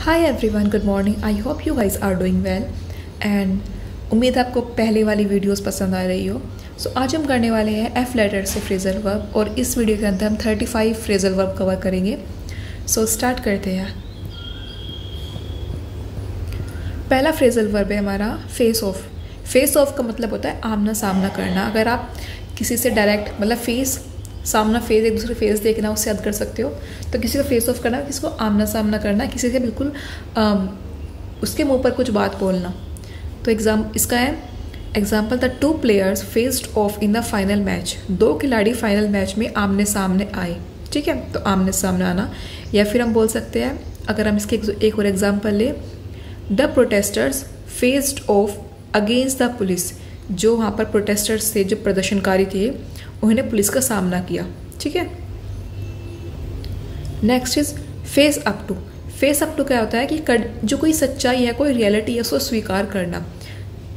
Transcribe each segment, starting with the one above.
Hi everyone, good morning. I hope you guys are doing well and उम्मीद है आपको पहले वाली वीडियोस पसंद आ रही हो। सो आज हम करने वाले हैं एफ लेटर से फ्रेजल वर्ब और इस वीडियो के अंदर हम 35 फ्रेजल वर्ब कवर करेंगे। सो स्टार्ट करते हैं। पहला फ्रेजल वर्ब है हमारा फेस ऑफ। फेस ऑफ का मतलब होता है आमना सामना करना। अगर आप किसी से डायरेक्ट मतलब फेस सामना फेस एक दूसरे फेस देखना उससे याद कर सकते हो। तो किसी को फेस ऑफ करना, किसी को आमना सामना करना, किसी से बिल्कुल उसके मुंह पर कुछ बात बोलना। तो इसका है example, the two players faced of in the final match. दो खिलाड़ी फाइनल मैच में आमने सामने आए। ठीक है, तो आमने सामने आना। या फिर हम बोल सकते हैं, अगर हम इसके एक और एग्जाम्पल ले, the protesters faced of against the police. जो वहाँ पर प्रोटेस्टर्स थे, जो प्रदर्शनकारी थे, उन्होंने पुलिस का सामना किया। ठीक है। Next is face up to. Face up to क्या होता है कि जो कोई सच्चाई है, कोई रियलिटी है, उसको स्वीकार करना।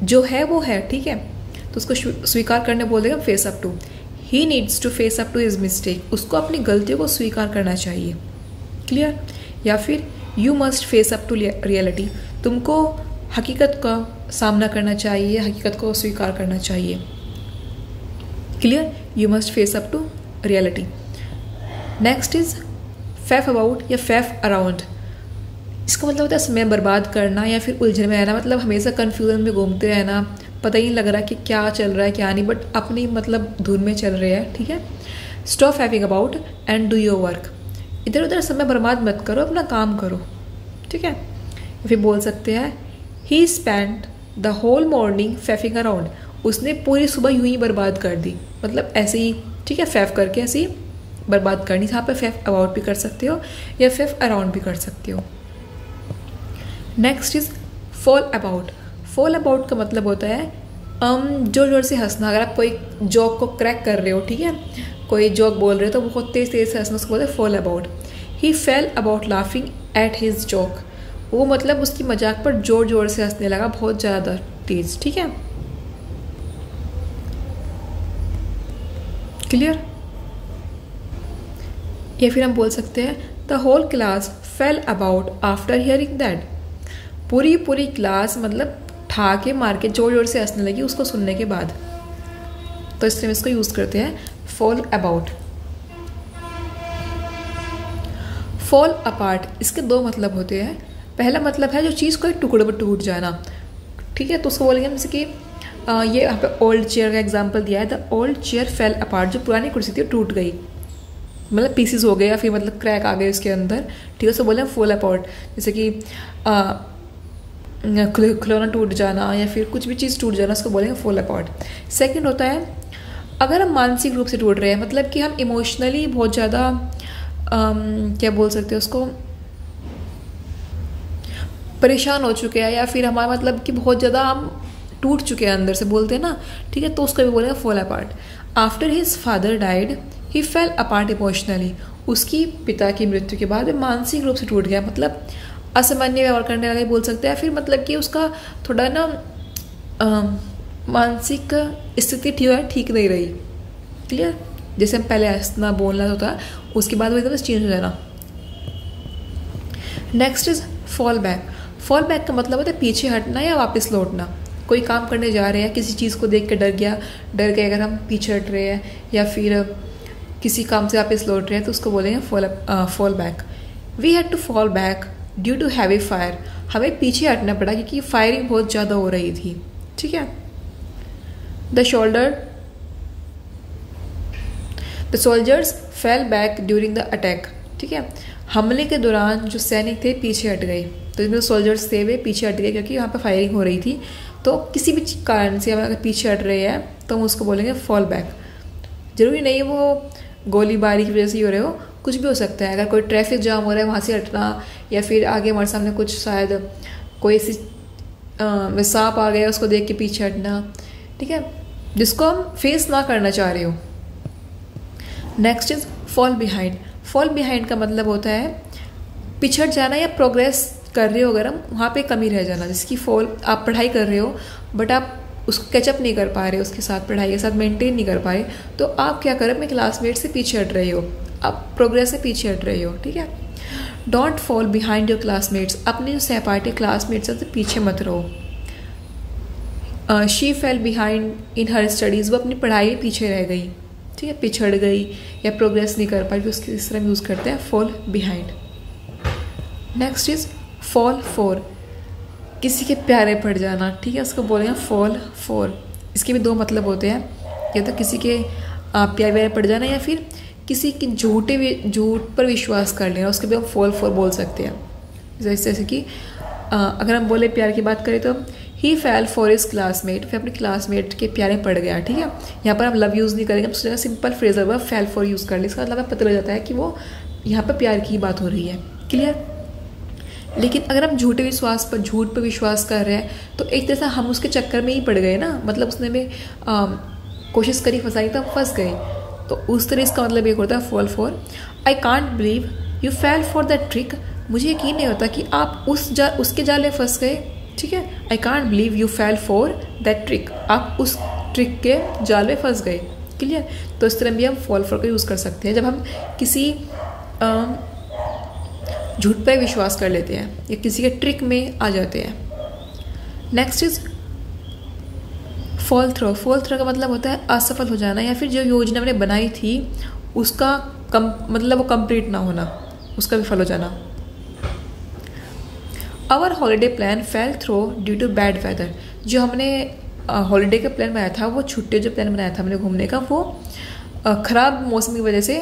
जो है वो है, ठीक है, तो उसको स्वीकार करने बोल देगा face up to. He needs to face up to his mistake. उसको अपनी गलतियों को स्वीकार करना चाहिए। क्लियर। या फिर you must face up to reality. तुमको हकीकत का सामना करना चाहिए, हकीकत को स्वीकार करना चाहिए। Clear. You must face up to reality. Next is faff about या फैफ अराउंड। इसका मतलब होता है समय बर्बाद करना या फिर उलझन में रहना। मतलब हमेशा कन्फ्यूजन में घूमते रहना, पता ही नहीं लग रहा कि क्या चल रहा है क्या नहीं, बट अपनी मतलब धुन में चल रहे हैं। ठीक है। Stop फैफिंग about and do your work. इधर उधर समय बर्बाद मत करो, अपना काम करो। ठीक है। फिर बोल सकते हैं, he spent the whole morning faffing around. उसने पूरी सुबह यूं ही बर्बाद कर दी। मतलब ऐसे ही, ठीक है, फैफ करके ऐसे ही बर्बाद करनी। यहाँ पर फैफ अबाउट भी कर सकते हो या फैफ अराउंड भी कर सकते हो। Next is fall about. Fall about का मतलब होता है जोर जोर से हंसना। अगर आप कोई जोक को क्रैक कर रहे हो, ठीक है, कोई जोक बोल रहे हो तो बहुत तेज तेज से हंसना, उसको बोलते हैं fall about. He fail about laughing at his joke. वो मतलब उसकी मजाक पर जोर जोर से हंसने लगा, बहुत ज़्यादा तेज। ठीक है। क्लियर। या फिर हम बोल सकते हैं, the whole class fell about after hearing that. पूरी क्लास मतलब ठा के मार के जोर जोर से हंसने लगी उसको सुनने के बाद। तो इसलिए हम इसको यूज करते हैं फॉल अबाउट। फॉल अपार्ट, इसके दो मतलब होते हैं। पहला मतलब है जो चीज़ कोई टुकड़े पर टूट जाना। ठीक है, तो उसको बोलेंगे जैसे कि ये यहाँ पे ओल्ड चेयर का एग्जांपल दिया है, the old chair fail apart. जो पुरानी कुर्सी थी वो टूट गई, मतलब पीसेस हो गए या फिर मतलब क्रैक आ गए उसके अंदर। ठीक है, उसको बोले फॉल अपार्ट। जैसे कि खिलौना टूट जाना या फिर कुछ भी चीज़ टूट जाना, उसको बोलेंगे फॉल अपार्ट। सेकंड होता है अगर हम मानसिक रूप से टूट रहे हैं, मतलब कि हम इमोशनली बहुत ज़्यादा क्या बोल सकते हैं उसको, परेशान हो चुके हैं या फिर हमारा मतलब कि बहुत ज़्यादा हम टूट चुके हैं अंदर से, बोलते हैं ना। ठीक है, तो उसको भी बोलेंगे fall apart. After his father died ही फेल अपार्ट इमोशनली। उसकी पिता की मृत्यु के बाद मानसिक रूप से टूट गया, मतलब असामान्य व्यवहार करने लगा बोल सकते हैं। फिर मतलब कि उसका थोड़ा ना मानसिक स्थिति ठीक नहीं रही। क्लियर। जैसे हम पहले हंसना बोलना होता, उसके बाद वो एकदम चेंज हो जाना। Next is fall back. Fall back का मतलब होता है पीछे हटना या वापस लौटना। कोई काम करने जा रहे हैं, किसी चीज़ को देख के डर गए अगर हम पीछे हट रहे हैं या फिर किसी काम से वापस लौट रहे हैं, तो उसको बोलेंगे fall back. We had to fall back due to heavy fire. हमें पीछे हटना पड़ा क्योंकि फायरिंग बहुत ज़्यादा हो रही थी। ठीक है। The soldiers fell back during the attack. ठीक है, हमले के दौरान जो सैनिक थे पीछे हट गए। तो इसमें सोल्जर्स थे वे पीछे हट गए क्योंकि वहाँ पर फायरिंग हो रही थी। तो किसी भी कारण से हम अगर पीछे हट रहे हैं तो हम उसको बोलेंगे फॉल बैक। जरूरी नहीं वो गोलीबारी की वजह से ही हो रहे हो, कुछ भी हो सकता है। अगर कोई ट्रैफिक जाम हो रहा है वहाँ से हटना, या फिर आगे हमारे सामने कुछ शायद कोई ऐसी सांप आ गया उसको देख के पीछे हटना। ठीक है, जिसको हम फेस ना करना चाह रहे हो। Next is fall behind. Fall behind का मतलब होता है पिछड़ जाना या प्रोग्रेस कर रहे हो अगर हम, वहाँ पे कमी रह जाना। जिसकी फॉल, आप पढ़ाई कर रहे हो बट आप उसको कैचअप नहीं कर पा रहे हो, उसके साथ पढ़ाई के साथ मेंटेन नहीं कर पाए, तो आप क्या करें, अपने क्लासमेट से पीछे हट रहे हो, आप प्रोग्रेस से पीछे हट रहे हो। ठीक है। Don't fall behind your classmates, अपने जो सहपाठी क्लासमेट्स हैं तो पीछे मत रहो। She fail behind in her studies, वो अपनी पढ़ाई में पीछे रह गई, ठीक है, पिछड़ गई या प्रोग्रेस नहीं कर पाई, उसकी इस तरह यूज़ करते हैं fall behind. Next is fall for, किसी के प्यारे पड़ जाना, ठीक है, उसको बोलेंगे फॉल फॉर। इसके भी दो मतलब होते हैं, या तो किसी के प्यारे पड़ जाना या फिर किसी के झूठ पर विश्वास कर लेना, उसके भी हम फॉल फॉर बोल सकते हैं। जैसे कि अगर हम बोले प्यार की बात करें तो ही फेल फॉर हिज क्लासमेट, फिर अपने क्लासमेट के प्यारे पड़ गया, ठीक है। यहाँ पर हम लव यूज़ नहीं करेंगे, हम सोचेंगे simple Fraser verb fail for use कर ले, इसका मतलब पता लग जाता है कि वो यहाँ पर प्यार की बात हो रही है। क्लियर। लेकिन अगर हम झूठ पर विश्वास कर रहे हैं तो एक तरह से हम उसके चक्कर में ही पड़ गए ना, मतलब उसने भी कोशिश करी फंसाई तो हम फंस गए, तो उस तरह इसका मतलब एक होता है fall for. I can't believe you fail for that trick, मुझे यकीन नहीं होता कि आप उसके जाल में फंस गए, ठीक है। I can't believe you fail for that trick, आप उस ट्रिक के जाल में फंस गए। क्लियर। तो इस तरह भी हम फॉल फॉर का यूज़ कर सकते हैं जब हम किसी झूठ पर विश्वास कर लेते हैं या किसी के ट्रिक में आ जाते हैं। Next is fall through. Fall through का मतलब होता है असफल हो जाना या फिर जो योजना हमने बनाई थी उसका मतलब वो कंप्लीट ना होना, उसका विफल हो जाना। Our holiday plan fell through due to bad weather, जो हमने हॉलीडे का प्लान बनाया था, वो छुट्टी जो प्लान बनाया था हमने घूमने का, वो ख़राब मौसम की वजह से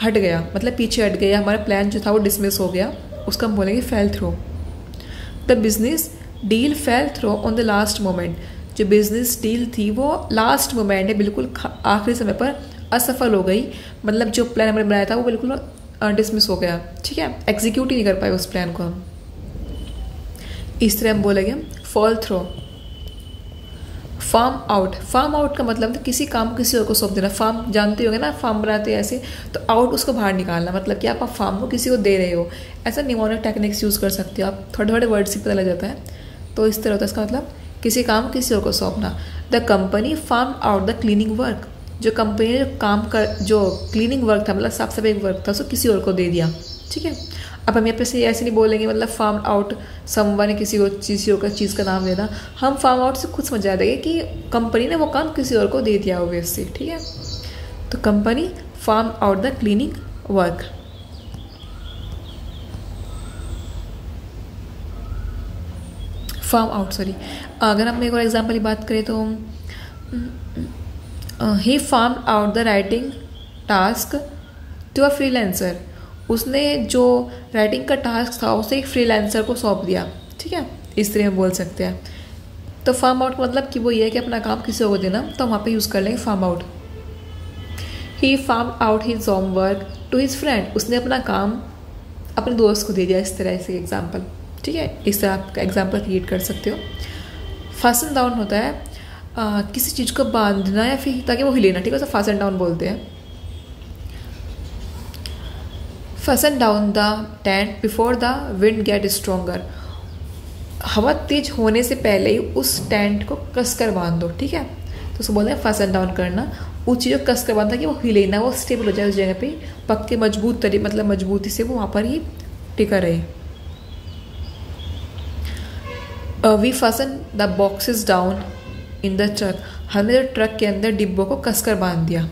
हट गया, मतलब पीछे हट गया, हमारा प्लान जो था वो डिसमिस हो गया, उसका हम बोलेंगे fell through. The business deal fell through on the last moment, जो बिजनेस डील थी वो लास्ट मोमेंट है, बिल्कुल आखिरी समय पर असफल हो गई, मतलब जो प्लान हमने बनाया था वो बिल्कुल डिसमिस हो गया, ठीक है, एग्जीक्यूट ही नहीं कर पाए उस प्लान को हम। इस तरह हम बोलेंगे fall through. Farm out. Farm out का मतलब किसी काम को किसी और को सौंप देना। फार्म जानते होंगे ना, फार्म बनाते हैं ऐसे, तो आउट उसको बाहर निकालना, मतलब कि आप फार्म को किसी को दे रहे हो, ऐसा निमोनिक टेक्निक्स यूज़ कर सकते हो आप, थोड़े थोड़े वर्ड से पता लग जाता है। तो इस तरह होता है इसका मतलब किसी काम को किसी और को सौंपना। The company farm out the cleaning work, जो कंपनी ने जो क्लीनिंग वर्क था, मतलब साफ सफाई वर्क था, उसको किसी और को दे दिया, ठीक है। अब हम यहाँ पे से ऐसे नहीं बोलेंगे मतलब फार्म आउट समवन किसी को चीज़ का नाम देना, हम फार्म आउट से खुद समझ जाएंगे कि कंपनी ने वो काम किसी और को दे दिया ऑब्वियसली, ठीक है। तो company farm out the cleaning work. Farm out, sorry. अगर हम एक और एग्जाम्पल की बात करें तो he farm out the writing task to a freelancer, उसने जो राइटिंग का टास्क था उसे एक फ्रीलांसर को सौंप दिया, ठीक है, इस तरह हम बोल सकते हैं। तो फार्म आउट मतलब कि वो ये है कि अपना काम किसी को देना, तो हम वहाँ पे यूज़ कर लेंगे farm out. He farm out his homework to his friend, उसने अपना काम अपने दोस्त को दे दिया, इस तरह से एग्जाम्पल, ठीक है, इस तरह आप एग्जाम्पल क्रिएट कर सकते हो। फासन डाउन होता है किसी चीज़ को बांधना या फिर ताकि वो हिलेना, ठीक है, तो फासन डाउन बोलते हैं। Fasten down the tent before the wind get stronger, हवा तेज होने से पहले ही उस टेंट को कसकर बांध दो, ठीक है, तो उसको बोलते हैं फसन डाउन करना, उस चीज़ को कसकर बांधना कि वो हिले ना, वो स्टेबल हो जाए उस जगह पे, पक्के मजबूत तरीके, मतलब मजबूती से वो वहाँ पर ही टिका रहे। We fasten the boxes down in the truck, हमने जो ट्रक के अंदर डिब्बों को कसकर बांध दिया,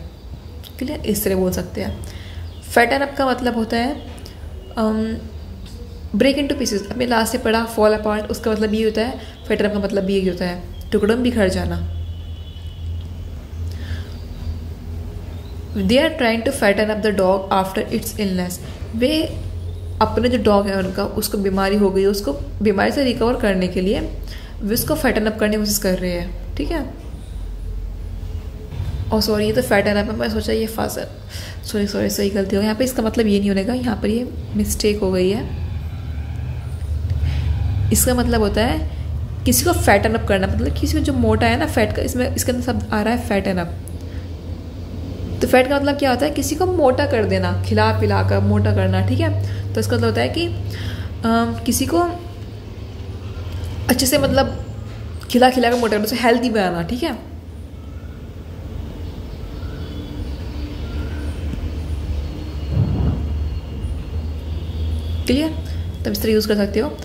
क्लियर, इस तरह बोल सकते हैं। फैटन अप का मतलब होता है ब्रेक इनटू पीसेस, अपने लास्ट से पढ़ा फॉल अपार्ट, उसका मतलब ये होता है, फैटन अप का मतलब भी यही होता है टुकड़ों में बिखर जाना। They are trying to fatten up the dog after its illness, वे अपने जो डॉग है उनका, उसको बीमारी हो गई, उसको बीमारी से रिकवर करने के लिए वे उसको फैटन अप करने की कोशिश कर रहे हैं, ठीक है। और सॉरी, ये तो फैटन अप है, मैं सोचा ये फासन, सॉरी सही गलती हो, यहाँ पे इसका मतलब ये नहीं होने का, यहाँ पर ये मिस्टेक हो गई है। इसका मतलब होता है किसी को फैटन अप करना, मतलब किसी को जो मोटा है ना, फैट का, इसमें इसके अंदर शब्द आ रहा है फैटन अप। तो फैट का मतलब क्या होता है, किसी को मोटा कर देना, खिला पिला कर मोटा करना, ठीक है। तो इसका मतलब होता है कि किसी को अच्छे से मतलब खिला खिला कर मोटा करना, उसे हेल्दी बनाना, ठीक है। क्लियर? तब इस तरह यूज़ कर सकते हो।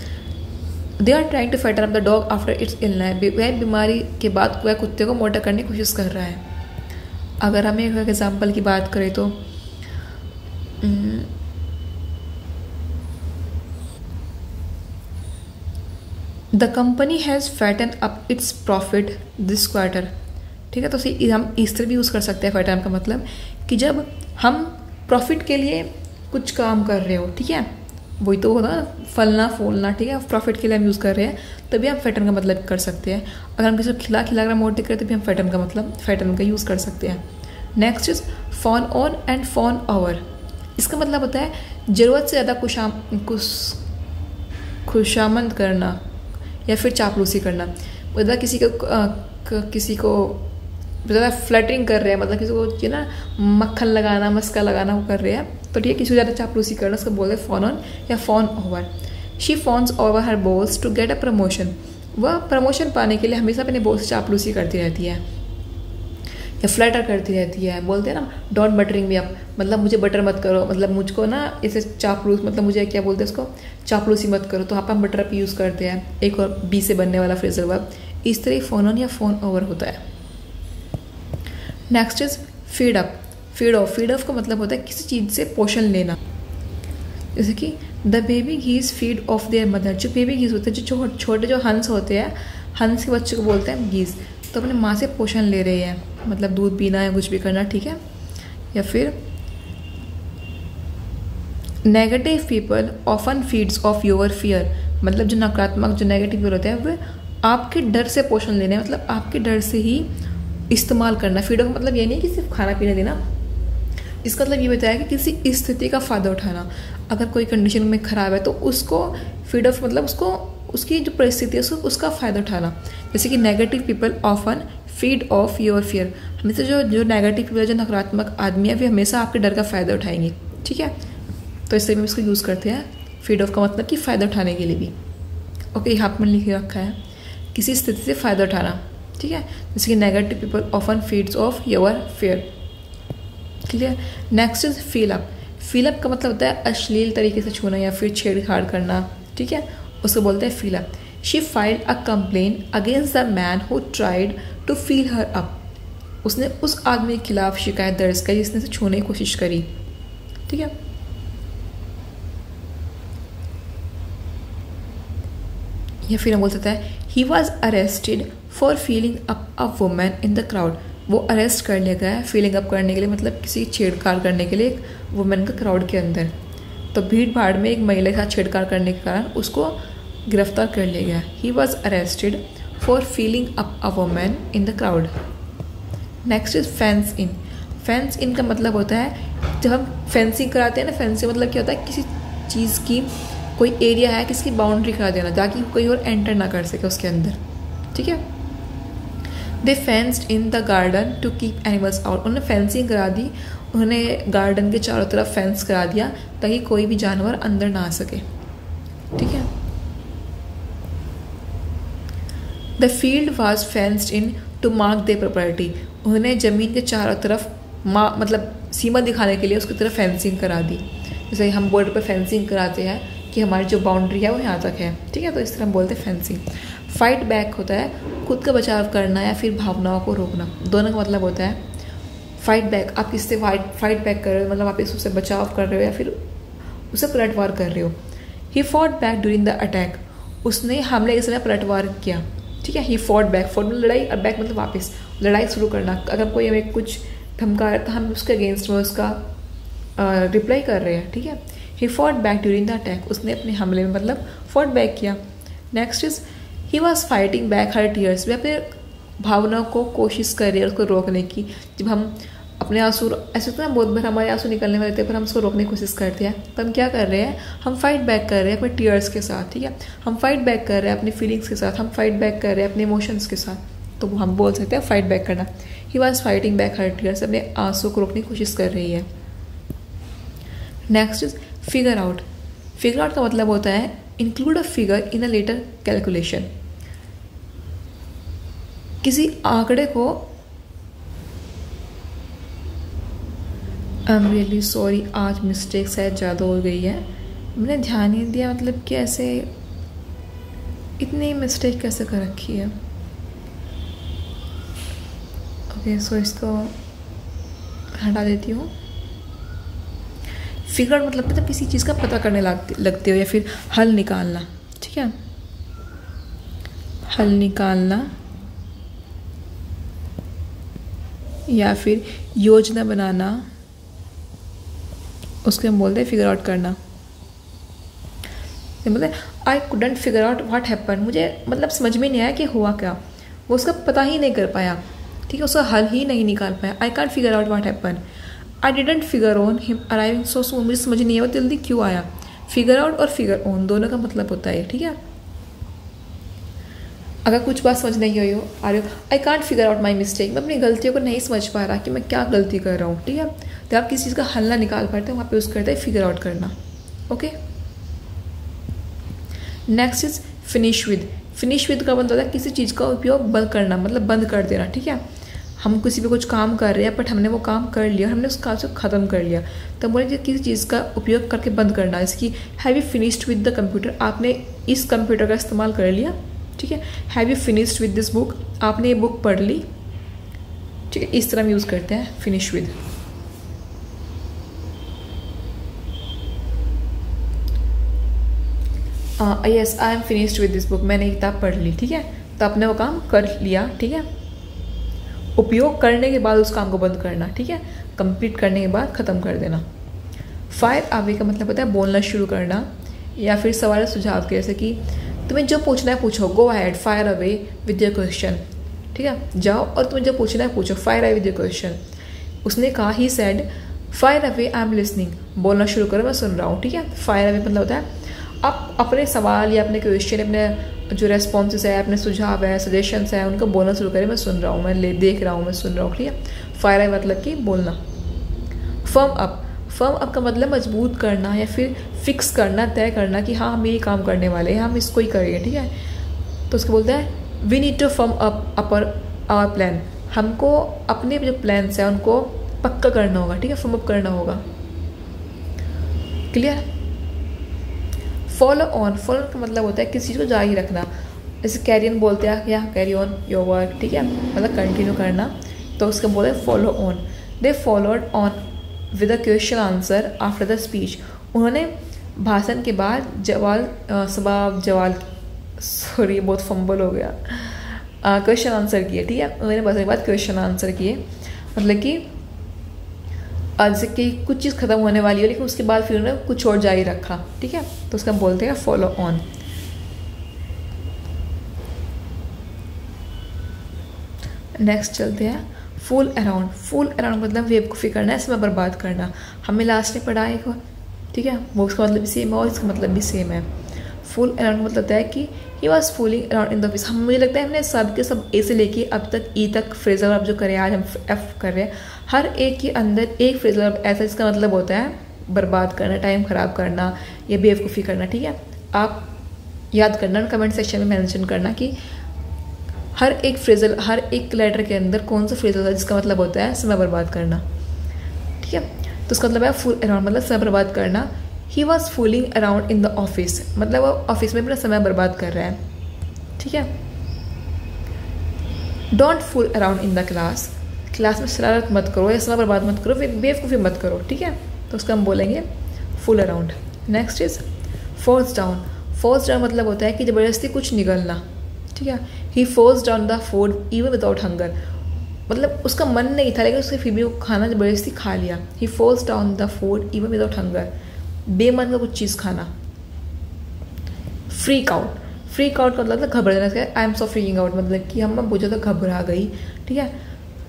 They are trying to fatten up the dog after its illness, वह बीमारी के बाद वह कुत्ते को मोटा करने की कोशिश कर रहा है। अगर हम एक एग्जाम्पल की बात करें तो the company has fatten up its profit this quarter. ठीक है, तो हम इस तरह भी यूज़ कर सकते हैं फैटन का मतलब कि जब हम प्रॉफिट के लिए कुछ काम कर रहे हो, ठीक है, वही तो होता है फलना फूलना, ठीक है, प्रॉफिट के लिए हम यूज़ कर रहे हैं, तभी हम फैटन का मतलब कर सकते हैं। अगर हम किसी को खिला खिला कर मोटे करें तभी हम फैटन का मतलब फैटन का यूज़ कर सकते हैं। Next is fawn on and fawn over. इसका मतलब होता है ज़रूरत से ज़्यादा खुशामंद करना या फिर चापलूसी करना। मतलब किसी को ज़्यादा फ्लटरिंग कर रहे हैं, मतलब किसी को जो ना मक्खन लगाना मस्का लगाना वो कर रहे हैं, तो ठीक है, किसी को ज़्यादा चापलूसी करना, उसको बोलते हैं फॉन ऑन या fawn over. She fawns over her boss to get a promotion. वह प्रमोशन पाने के लिए हमेशा अपने बॉस से चापलूसी करती रहती है या फ्लटर करती रहती है। बोलते हैं ना डोंट बटरिंग मी अप, मतलब मुझे बटर मत करो, मतलब मुझको ना इसे चापलूस, मतलब मुझे क्या बोलते हैं उसको, चापलूसी मत करो। तो यहाँ पर हम बटर अप यूज़ करते हैं, एक और बी से बनने वाला फ्रेजल वर्ब। इस तरह फोन ऑन या फोन ओवर होता है। Next is feed up, feed of. Feed of का मतलब होता है किसी चीज़ से पोषण लेना। जैसे कि the baby geese feed off their mother. जो बेबी घीज होते हैं, जो छोटे जो हंस होते हैं, हंस के बच्चे को बोलते हैं घीज, तो अपने माँ से पोषण ले रहे हैं, मतलब दूध पीना है, कुछ भी करना, ठीक है। या फिर negative people often feeds of your fear, मतलब जो नकारात्मक जो नेगेटिव पीपल होते हैं वे आपके डर से पोषण लेने, मतलब आपके डर से ही इस्तेमाल करना। फीड ऑफ मतलब ये नहीं कि सिर्फ खाना पीना देना, इसका मतलब ये बताया कि किसी स्थिति का फ़ायदा उठाना। अगर कोई कंडीशन में ख़राब है तो उसको फीड ऑफ मतलब उसको उसकी जो परिस्थिति है उसका फ़ायदा उठाना। जैसे कि negative people often feed of your fear, हमेशा जो नेगेटिव पीपल, जो नकारात्मक आदमी है, वे हमेशा आपके डर का फ़ायदा उठाएंगे, ठीक है। तो इससे भी इसको यूज़ करते हैं फीड ऑफ का मतलब कि फ़ायदा उठाने के लिए भी। ओके, यहाँ पर लिख रखा है किसी स्थिति से फ़ायदा उठाना, ठीक है। जैसे कि negative people often feeds of your fear, clear. Next is fill up. Fill up का मतलब होता है अश्लील तरीके से छूना या फिर छेड़छाड़ करना, ठीक है, उसको बोलते हैं feel up. She filed a complain against the man who tried to feel her up. उसने उस आदमी के खिलाफ शिकायत दर्ज की जिसने उसे छूने की कोशिश करी, ठीक है। या फिर हम बोल सकते हैं ही was arrested for feeling up a women in the crowd. वो अरेस्ट कर लिया गया है फीलिंग अप करने के लिए, मतलब किसी छेड़छाड़ करने के लिए एक वुमेन का क्राउड के अंदर। तो भीड़ भाड़ में एक महिला के साथ छेड़छाड़ करने के कारण उसको गिरफ्तार कर लिया गया। He was arrested for feeling up a women in the crowd. Next is fence in. Fence in का मतलब होता है जब हम फेंसिंग कराते हैं ना, फेंसिंग मतलब क्या होता है किसी चीज़ की कोई एरिया है किसकी बाउंड्री करा देना ताकि कोई और एंटर ना कर सके उसके अंदर, ठीक है। They fenced in the garden to keep animals out. उन्होंने फेंसिंग करा दी, उन्होंने गार्डन के चारों तरफ फेंस करा दिया ताकि कोई भी जानवर अंदर ना आ सके, ठीक है। The field was fenced in to mark their property. उन्होंने ज़मीन के चारों तरफ मतलब सीमा दिखाने के लिए उसकी तरफ फेंसिंग करा दी। जैसे हम बॉर्डर पर फेंसिंग कराते हैं कि हमारी जो बाउंड्री है वो यहाँ तक है, ठीक है, तो इस तरह हम बोलते हैं फेंसिंग। फाइट बैक होता है खुद का बचाव करना या फिर भावनाओं को रोकना, दोनों का मतलब होता है। फाइट बैक, आप किससे फाइट बैक कर रहे हो, मतलब आप इससे बचाव कर रहे हो या फिर उसे पलटवार कर रहे हो। ही fought back during the attack. उसने हमले के समय पलटवार किया, ठीक है। ही फॉट बैक, फॉट मतलब लड़ाई और बैक मतलब वापस, लड़ाई शुरू करना। अगर कोई हमें कुछ धमका रहा है तो हम उसके अगेंस्ट में उसका रिप्लाई कर रहे हैं, ठीक है। He fought back during the attack, उसने अपने हमले में मतलब फॉट बैक किया। Next is he was fighting back her tears. वे अपने भावनाओं को कोशिश कर रहे हैं उसको रोकने की। जब हम अपने आंसू, ऐसे तो ना बहुत बार हमारे आंसू निकलने वाले थे पर हम उसको रोकने की कोशिश करते हैं, तो हम क्या कर रहे हैं, हम फाइट बैक कर रहे हैं अपने टीयर्स के साथ, ठीक है। हम फाइट बैक कर रहे हैं अपनी फीलिंग्स के साथ, हम फाइट बैक कर रहे हैं अपने इमोशंस के साथ, तो हम बोल सकते हैं फाइट बैक करना। He was fighting back her tears, अपने आंसू को रोकने की कोशिश कर रही है। Next is figure out. Figure out का मतलब होता है include a figure in a later calculation. किसी आंकड़े को, आई एम रियली सॉरी, आज मिस्टेक शायद ज़्यादा हो गई है, मैंने ध्यान नहीं दिया, मतलब कि ऐसे इतनी मिस्टेक कैसे कर रखी है। ओके सो इसको हटा देती हूँ। फिगर आउट मतलब किसी चीज़ का पता करने लगते हो या फिर हल निकालना, ठीक है, हल निकालना या फिर योजना बनाना, उसको हम बोलते हैं फिगर आउट करना। मतलब I couldn't figure out what happen, मुझे मतलब समझ में नहीं आया कि हुआ क्या, वो उसका पता ही नहीं कर पाया, ठीक है, उसका हल ही नहीं निकाल पाया। I can't figure out what happen, I didn't figure on him arriving so soon, मुझे समझ नहीं आया वो जल्दी क्यों आया। फिगर आउट और फिगर ऑन दोनों का मतलब होता है, ठीक है। अगर कुछ बात समझ नहीं हुई हो आ रही हो, आई can't figure out my mistake, मैं अपनी गलतियों को नहीं समझ पा रहा कि मैं क्या गलती कर रहा हूँ, ठीक है। तो आप किसी चीज़ का हल ना निकाल पाते वहाँ पे यूज़ करते हैं फिगर आउट करना। Okay, next is finish with. Finish with का मतलब होता है किसी चीज़ का उपयोग बंद करना, मतलब बंद कर देना, ठीक है। हम किसी पे कुछ काम कर रहे हैं बट हमने वो काम कर लिया, हमने उस काम से ख़त्म कर लिया, तो बोले किसी चीज़ का उपयोग करके बंद करना। इसकी have you finished with the computer, आपने इस कंप्यूटर का इस्तेमाल कर लिया, ठीक है। Have you finished with this book, आपने ये बुक पढ़ ली, ठीक है। इस तरह हम यूज़ करते हैं finish with. Yes I am finished with this book, मैंने किताब पढ़ ली, ठीक है। तो आपने वो काम कर लिया, ठीक है। उपयोग करने के बाद उस काम को बंद करना, ठीक है, कंप्लीट करने के बाद ख़त्म कर देना। फायर अवे का मतलब होता है बोलना शुरू करना या फिर सवाल सुझाव के, जैसे कि तुम्हें जो पूछना है पूछो, go ahead fire away with your question, ठीक है, जाओ और तुम्हें जो पूछना है पूछो, fire away with your question. उसने कहा he said fire away I am listening, बोलना शुरू करो मैं सुन रहा हूँ, ठीक है। फायर अवे मतलब होता है आप अपने सवाल या अपने क्वेश्चन, अपने जो रेस्पॉन्सेस है, अपने सुझाव है, सजेशंस है, उनको बोलना शुरू करें, मैं सुन रहा हूँ, मैं देख रहा हूँ, मैं सुन रहा हूँ, ठीक है। फायर अवे मतलब कि बोलना। फर्म अप, फर्म अप का मतलब मजबूत करना या फिर फिक्स करना, तय करना कि हाँ हम ये काम करने वाले हैं, हम इसको ही करेंगे, ठीक है। तो उसको बोलते हैं we need to firm up up our our plan, हमको अपने जो प्लान्स हैं उनको पक्का करना होगा, ठीक है, फर्म अप करना होगा। क्लियर। फॉलो ऑन, फॉलो का मतलब होता है किसी चीज़ को जारी रखना, जैसे कैरी ऑन बोलते हैं या कैरी ऑन योर वर्क, ठीक है, मतलब कंटिन्यू करना, तो उसका बोलते हैं follow on. They followed on with a question answer after the speech, उन्होंने भाषण के बाद सॉरी बहुत फंबल हो गया, क्वेश्चन आंसर किए, ठीक है, उन्होंने भाषण के बाद क्वेश्चन आंसर किए, मतलब कि जैसे कि कुछ चीज़ खत्म होने वाली है लेकिन उसके बाद फिर उन्होंने कुछ और जारी रखा, ठीक है, तो उसका बोलते हैं फॉलो ऑन। नेक्स्ट चलते हैं फूल अराउंड। फूल अराउंड मतलब बेवकूफ़ी करना है, समय बर्बाद करना। हमने लास्ट में पढ़ा है, ठीक है, वो उसका मतलब भी सेम है और इसका मतलब भी सेम है। फूल अराउंड मतलब होता है कि he was fooling around in the office. मुझे लगता है हमने सब के सब ए से लेके अब तक ई तक फ्रेजल वर्ब जो करें, आज हम एफ कर रहे हैं, हर एक के अंदर एक फ्रेजल वर्ब ऐसा जिसका मतलब होता है बर्बाद करना, टाइम ख़राब करना या बेवकूफ़ी करना, ठीक है। आप याद करना, कमेंट सेक्शन में मेंशन करना कि हर एक फ्रेजल, हर एक लेटर के अंदर कौन सा फ्रेजल है जिसका मतलब होता है समय बर्बाद करना, ठीक है। तो उसका मतलब है फूल अराउंड मतलब समय बर्बाद करना। He was fooling around in the office, मतलब वो ऑफिस में अपना समय बर्बाद कर रहा है, ठीक है। Don't fool around in the class, class में शरारत मत करो या समय बर्बाद मत करो, फिर बेवकूफ़ी मत करो, ठीक है, तो उसका हम बोलेंगे fool around. Next is force down. Force down मतलब होता है कि ज़बरदस्ती कुछ निगलना, ठीक है। He force down the food even without hunger, मतलब उसका मन नहीं था लेकिन उसने फिर भी वो खाना ज़बरदस्ती खा लिया। He force down the food even without hunger, बेमन का कुछ चीज़ खाना। फ्रीक आउट, फ्रीक आउट का मतलब घबरा जाना, I am so freaking out मतलब कि हम बहुत ज़्यादा घबरा गई, ठीक है।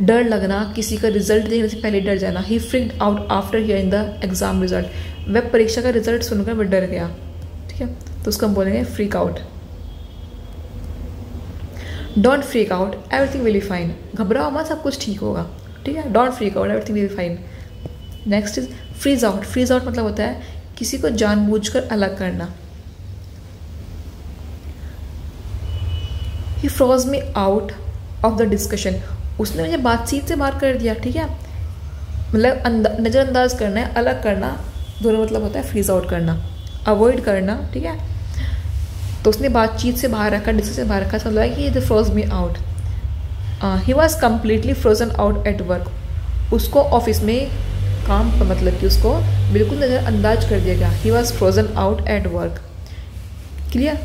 डर लगना, किसी का रिजल्ट देखने से पहले डर जाना। He freaked out after hearing the exam result, वह परीक्षा का रिजल्ट सुनकर वह डर गया, ठीक है, तो उसको हम बोलेंगे freak out. Don't freak out, everything will be fine, घबराओ मत, सब कुछ ठीक होगा, ठीक है। Don't freak out, everything will be fine. Next is freeze out. Freeze out मतलब होता है किसी को जानबूझकर अलग करना। He froze me out of the discussion, उसने मुझे बातचीत से बाहर कर दिया, ठीक है, मतलब नज़रअंदाज करना है, अलग करना, दोनों मतलब होता है फ्रीज आउट करना। अवॉइड करना, ठीक है। तो उसने बातचीत से बाहर रखा, डिस्कशन से बाहर रखा, समझ लो कि they froze me out. He was completely frozen out at work. उसको ऑफिस में काम का मतलब कि उसको बिल्कुल नज़रअंदाज कर दिया गया। He was frozen out at work. Clear?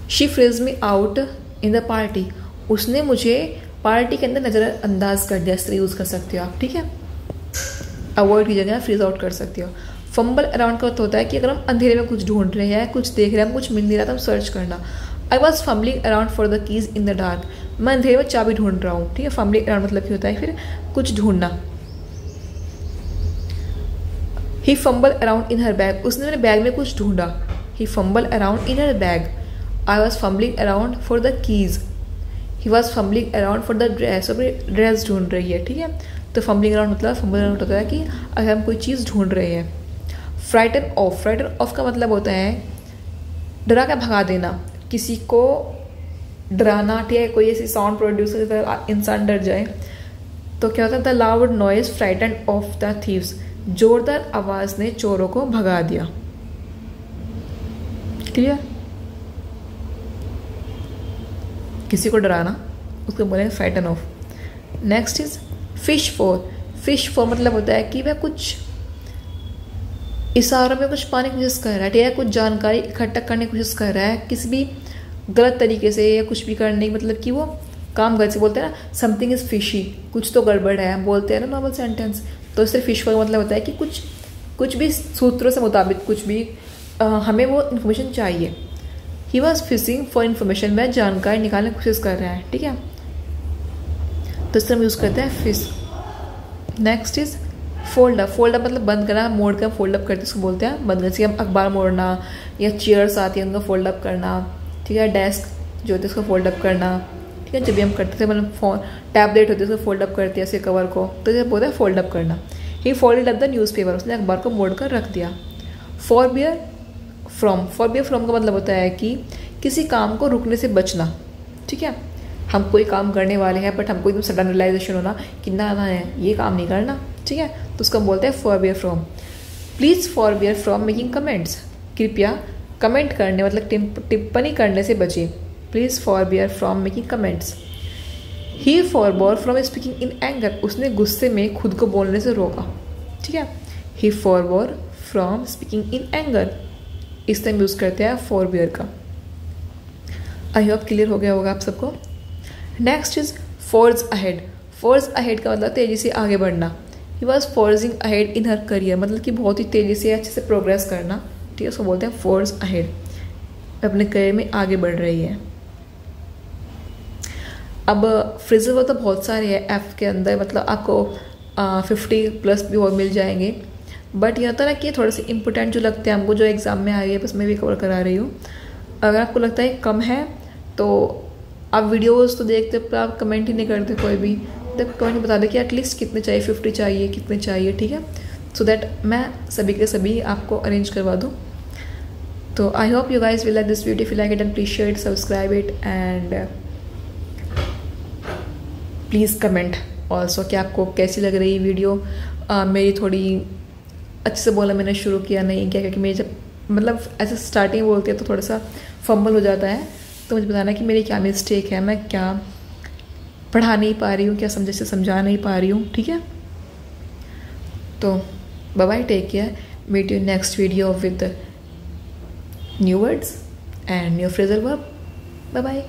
She phrase me out in the party. उसने मुझे पार्टी के अंदर नज़रअंदाज कर दिया, इस तरह यूज़ कर सकते हो आप, ठीक है। अवॉइड की जगह फ्रीज आउट कर सकते हो। फंबल अराउंड का होता है कि अगर हम अंधेरे में कुछ ढूंढ रहे हैं, कुछ देख रहे हैं, कुछ मिल नहीं रहा, तो हम सर्च करना। आई was fumbling around for the keys in the dark. मैं अंधेरे में चाबी ढूंढ रहा हूँ, ठीक है। फम्बलिंग अराउंड मतलब क्या होता है, फिर कुछ ढूंढना। He fumble around in her bag. उसने मेरे बैग में कुछ ढूंढा। He fumble around in her bag. I was fumbling around for the keys. He was fumbling around for the dress. अपनी ड्रेस ढूंढ रही है, ठीक है। तो फम्बलिंग अराउंड मतलब फंबल अराउंड होता है कि अगर हम कोई चीज़ ढूंढ रहे हैं। Frighten of. फ्राइटन ऑफ का मतलब होता है डरा के भगा देना, किसी को डराना, ठीक है। कोई ऐसी साउंड प्रोड्यूस कर इंसान डर जाए तो क्या होता है, the loud noise frighten of the thieves. जोरदार आवाज ने चोरों को भगा दिया। क्लियर? किसी को डराना, उसको बोलेंगे frighten of. Next is fish for. Fish for मतलब होता है कि वह कुछ इशारों में कुछ पाने की कोशिश कर रहा है, ठीक है। कुछ जानकारी इकट्ठा करने की कोशिश कर रहा है, किसी भी गलत तरीके से या कुछ भी करने की, मतलब कि वो काम गलत से बोलते हैं ना, समथिंग इज फिशी, कुछ तो गड़बड़ है, बोलते हैं ना नॉर्मल सेंटेंस। तो इससे फिश फॉर का मतलब होता है कि कुछ भी सूत्रों से मुताबिक कुछ भी हमें वो इन्फॉर्मेशन चाहिए। He was fishing for information. वह जानकारी निकालने की कोशिश कर रहा है, ठीक है। तो इससे हम यूज़ करते हैं fish. Next is fold up. Fold up मतलब बंद करना, मोड़ कर फोल्ड अप करते उसको बोलते हैं बंद करना। जैसे हम अखबार मोड़ना या चेयर्स आती है उनको फोल्ड अप करना, ठीक है। डेस्क जो होती है उसको फोल्ड अप करना, ठीक है। जब भी हम करते थे मतलब फोन टैबलेट होती है उसको फोल्ड अप करते हैं ऐसे कवर को, तो ये बोलते हैं फोल्ड अप करना। ही फोल्डेड अप द न्यूज़पेपर। उसने अखबार को मोड़ कर रख दिया। फॉरबियर फ्रॉम। फॉरबियर फ्रॉम का मतलब होता है कि किसी काम को रुकने से बचना, ठीक है। हम कोई काम करने वाले हैं बट हमको एकदम सडन रियलाइजेशन होना कि ना है ये काम नहीं करना, ठीक है। तो उसको हम बोलते हैं forbear from. Please forbear from making comments. कृपया कमेंट करने मतलब टिप्पणी करने से बचे। Please forbear from making comments. He forbore from speaking in anger. उसने गुस्से में खुद को बोलने से रोका, ठीक है। ही forbore from speaking in anger. इस टाइम यूज़ करते हैं फॉरबियर का। आई होप क्लियर हो गया होगा आप सबको। Next is forge ahead. Forge ahead का मतलब तेज़ी से आगे बढ़ना। He was forging ahead in her career मतलब कि बहुत ही तेज़ी से अच्छे से प्रोग्रेस करना, ठीक है। उसको बोलते हैं फोर्ज अहेड। अपने करियर में आगे बढ़ रही है। अब फ्रेजल वर्ब तो बहुत सारे हैं एफ के अंदर, मतलब आपको 50+ भी और मिल जाएंगे। बट यह होता है ना कि थोड़े से इंपॉर्टेंट जो लगते हैं हमको, जो एग्जाम में आ रही है, बस मैं भी कवर करा रही हूँ। अगर आपको लगता है कम है तो आप वीडियोस तो देखते पर आप कमेंट ही नहीं करते कोई भी, तो कमेंट बता दें कि एटलीस्ट कितने चाहिए, 50 चाहिए, कितने चाहिए, ठीक है। सो दैट मैं सभी के सभी आपको अरेंज करवा दूँ। तो आई hope you guys will like this video. If you like it and please share it, subscribe it and please comment also कि आपको कैसी लग रही वीडियो। मेरी थोड़ी अच्छे से बोला मैंने शुरू किया नहीं क्या, क्योंकि मेरी जब मतलब ऐसे स्टार्टिंग बोलती है तो थोड़ा सा फंबल हो जाता है। तो मुझे बताना कि मेरी क्या मिस्टेक है, मैं क्या पढ़ा नहीं पा रही हूँ, क्या समझे से समझा नहीं पा रही हूँ, ठीक है। तो bye bye, take care, meet you next video with new words and new phrasal verb. Bye bye.